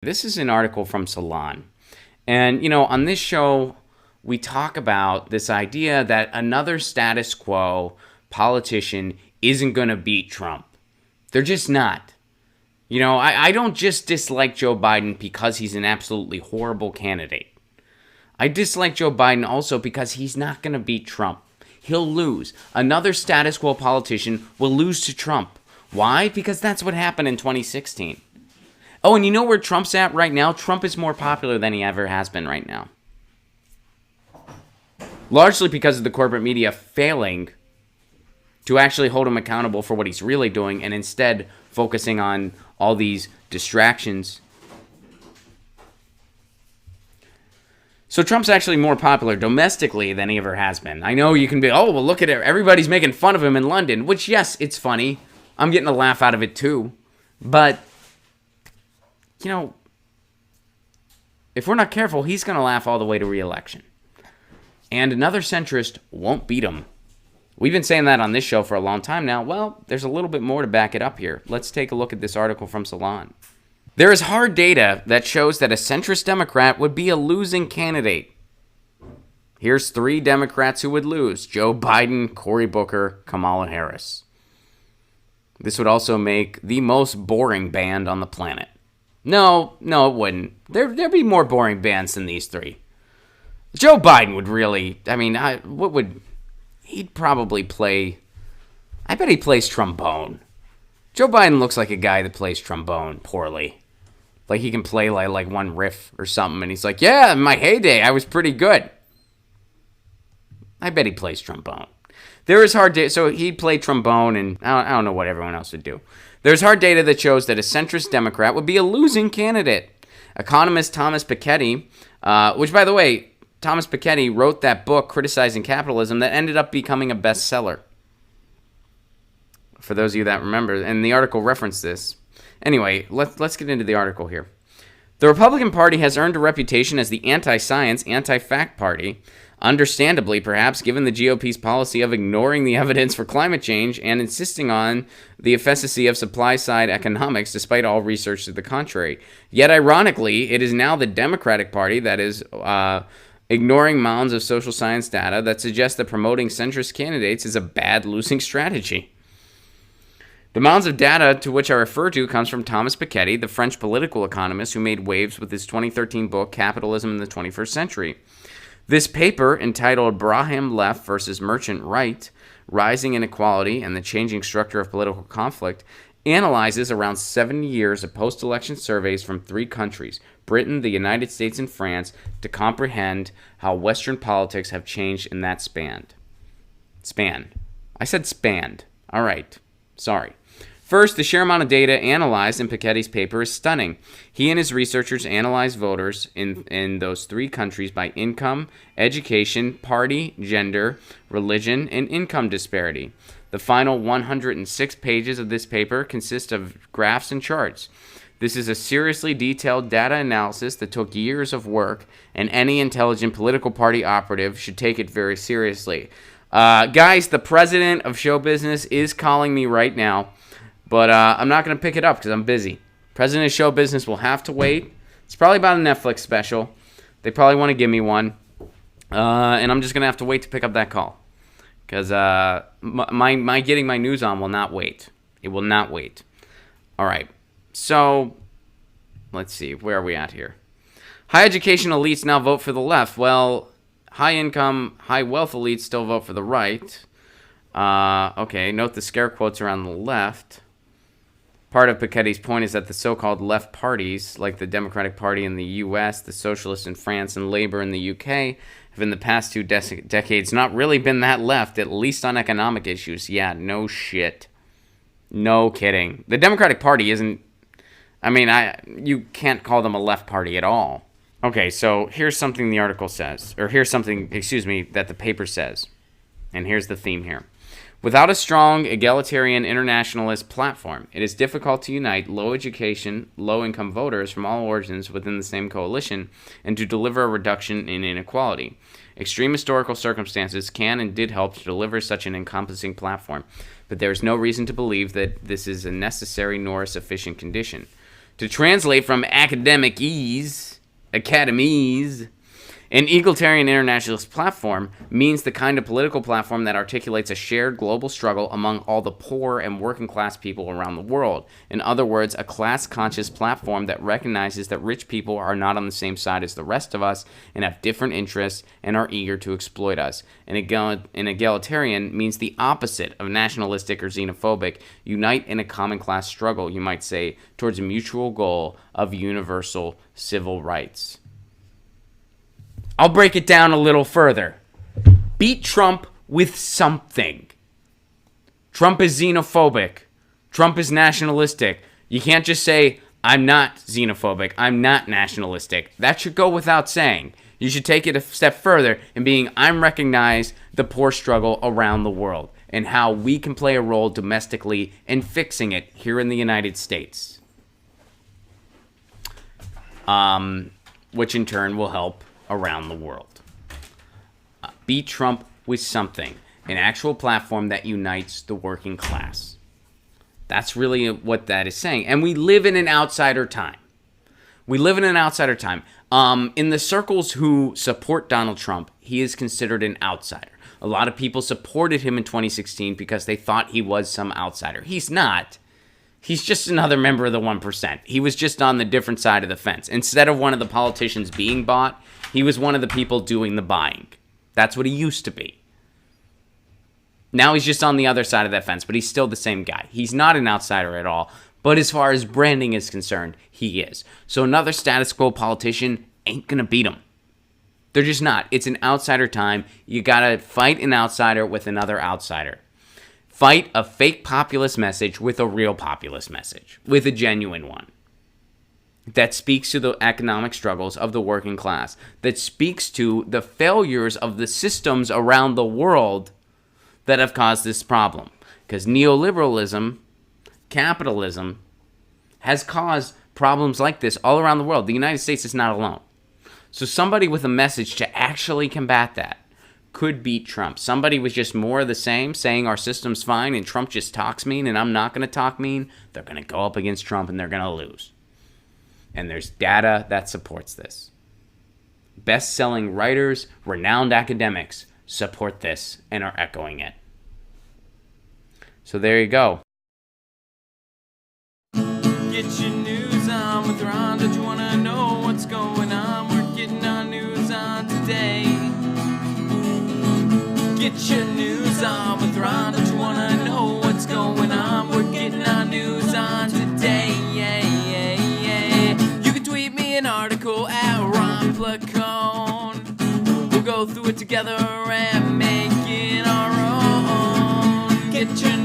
This is an article from Salon. And, on this show, we talk about this idea that another status quo politician isn't going to beat Trump. They're just not. I don't just dislike Joe Biden because he's an absolutely horrible candidate. I dislike Joe Biden also because he's not going to beat Trump. He'll lose. Another status quo politician will lose to Trump. Why? Because that's what happened in 2016. Oh, and you know where Trump's at right now? Trump is more popular than he ever has been right now. Largely because of the corporate media failing to actually hold him accountable for what he's really doing and instead focusing on all these distractions. So Trump's actually more popular domestically than he ever has been. I know you can be, oh, well, look at it. Everybody's making fun of him in London, which, yes, it's funny. I'm getting a laugh out of it, too. But, if we're not careful, he's going to laugh all the way to re-election. And another centrist won't beat him. We've been saying that on this show for a long time now. Well, there's a little bit more to back it up here. Let's take a look at this article from Salon. There is hard data that shows that a centrist Democrat would be a losing candidate. Here's 3 Democrats who would lose: Joe Biden, Cory Booker, Kamala Harris. This would also make the most boring band on the planet. No, it wouldn't. There'd be more boring bands than these 3. Joe Biden would really, he'd probably play, I bet he plays trombone. Joe Biden looks like a guy that plays trombone poorly. Like he can play like one riff or something, and he's like, yeah, in my heyday, I was pretty good. I bet he plays trombone. There is hard data, so he'd play trombone, and I don't know what everyone else would do. There's hard data that shows that a centrist Democrat would be a losing candidate. Economist Thomas Piketty, which, by the way, Thomas Piketty wrote that book criticizing capitalism that ended up becoming a bestseller. For those of you that remember, and the article referenced this. Anyway, let's get into the article here. The Republican Party has earned a reputation as the anti-science, anti-fact party, understandably perhaps given the GOP's policy of ignoring the evidence for climate change and insisting on the efficacy of supply-side economics despite all research to the contrary. Yet ironically, it is now the Democratic Party that is ignoring mounds of social science data that suggests that promoting centrist candidates is a bad losing strategy. The mounds of data to which I refer to comes from Thomas Piketty, the French political economist who made waves with his 2013 book, Capitalism in the 21st Century. This paper, entitled Braham Left versus Merchant Right, Rising Inequality and the Changing Structure of Political Conflict, analyzes around 70 years of post-election surveys from 3 countries, Britain, the United States, and France, to comprehend how Western politics have changed in that span. I said spanned. All right. Sorry. First, the sheer amount of data analyzed in Piketty's paper is stunning. He and his researchers analyzed voters in those 3 countries by income, education, party, gender, religion, and income disparity. The final 106 pages of this paper consist of graphs and charts. This is a seriously detailed data analysis that took years of work, and any intelligent political party operative should take it very seriously. Guys, the president of show business is calling me right now. But I'm not going to pick it up because I'm busy. President of Show Business will have to wait. It's probably about a Netflix special. They probably want to give me one. And I'm just going to have to wait to pick up that call. Because my getting my news on will not wait. It will not wait. All right. So, let's see. Where are we at here? High education elites now vote for the left. Well, high income, high wealth elites still vote for the right. Okay, note the scare quotes around the left. Part of Piketty's point is that the so-called left parties, like the Democratic Party in the U.S., the Socialists in France, and Labour in the U.K., have in the past 2 decades not really been that left, at least on economic issues. Yeah, no shit. No kidding. The Democratic Party isn't... you can't call them a left party at all. Okay, so here's something the article says. Or here's something, that the paper says. And here's the theme here. Without a strong, egalitarian, internationalist platform, it is difficult to unite low education, low-income voters from all origins within the same coalition and to deliver a reduction in inequality. Extreme historical circumstances can and did help to deliver such an encompassing platform, but there is no reason to believe that this is a necessary nor a sufficient condition. To translate from academies, an egalitarian internationalist platform means the kind of political platform that articulates a shared global struggle among all the poor and working class people around the world. In other words, a class-conscious platform that recognizes that rich people are not on the same side as the rest of us and have different interests and are eager to exploit us. An egalitarian means the opposite of nationalistic or xenophobic. Unite in a common class struggle, you might say, towards a mutual goal of universal civil rights. I'll break it down a little further. Beat Trump with something. Trump is xenophobic. Trump is nationalistic. You can't just say, I'm not xenophobic. I'm not nationalistic. That should go without saying. You should take it a step further in being, I'm recognize the poor struggle around the world and how we can play a role domestically in fixing it here in the United States. Which in turn will help around the world. Beat Trump with something, an actual platform that unites the working class. That's really what that is saying. And we live in an outsider time. In the circles who support Donald Trump, he is considered an outsider. A lot of people supported him in 2016 because they thought he was some outsider. He's not. He's just another member of the 1%. He was just on the different side of the fence. Instead of one of the politicians being bought, he was one of the people doing the buying. That's what he used to be. Now he's just on the other side of that fence, but he's still the same guy. He's not an outsider at all, but as far as branding is concerned, he is. So another status quo politician ain't gonna beat him. They're just not. It's an outsider time. You gotta fight an outsider with another outsider. Fight a fake populist message with a real populist message, with a genuine one that speaks to the economic struggles of the working class, that speaks to the failures of the systems around the world that have caused this problem. Because neoliberalism, capitalism, has caused problems like this all around the world. The United States is not alone. So somebody with a message to actually combat that could beat Trump. Somebody was just more of the same, saying our system's fine and Trump just talks mean and I'm not going to talk mean. They're going to go up against Trump and they're going to lose. And there's data that supports this. Best-selling writers, renowned academics support this and are echoing it. So there you go. Get your news on with Ron. Don't you want to know what's going on? We're getting our news on today. Get your news on with Ron. Don't you want to know what's going on? We're getting our news on today. Yeah, yeah, yeah. You can tweet me an article at Ron Placone. We'll go through it together and make it our own. Get your